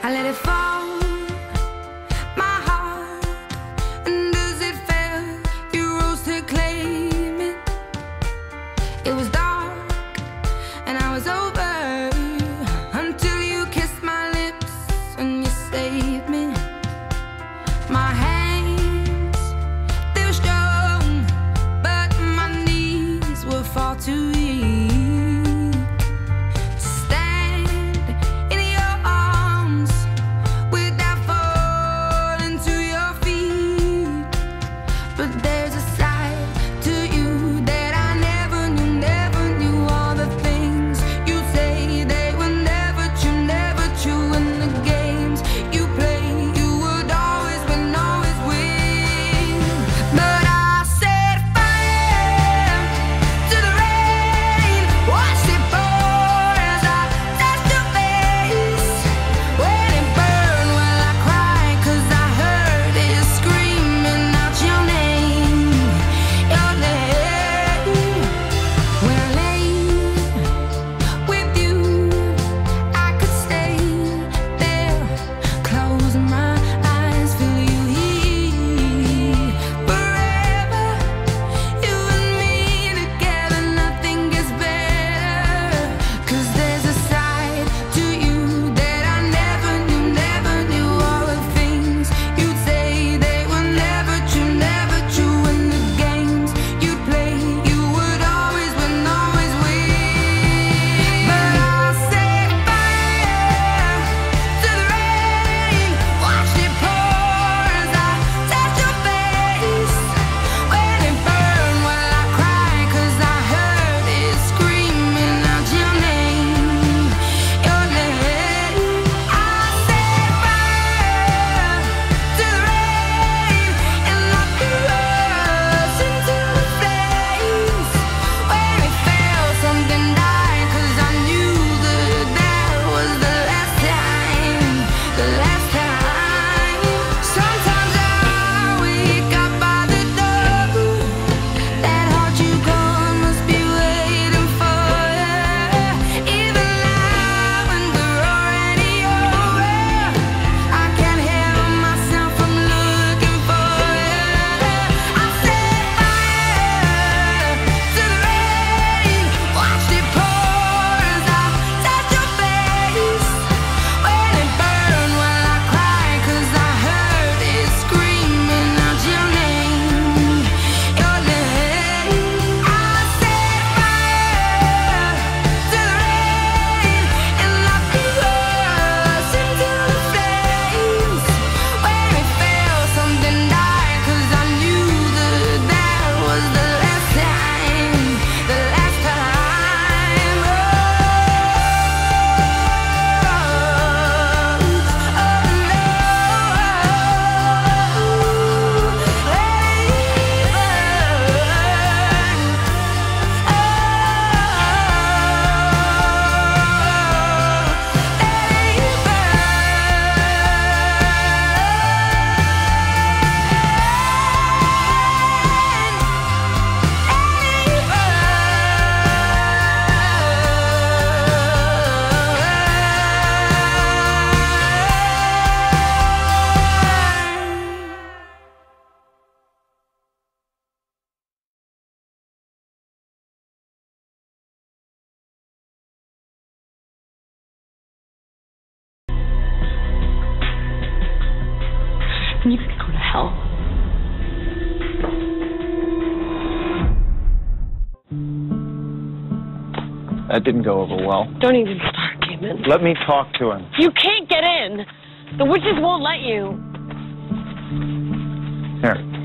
I let it fall, my heart, and as it fell, you rose to claim it. It was dark, and I was over, until you kissed my lips and you saved me. My hands, they were strong, but my knees were far too weak. You could go to hell. That didn't go over well. Don't even start, Damon. Let me talk to him. You can't get in. The witches won't let you. Here.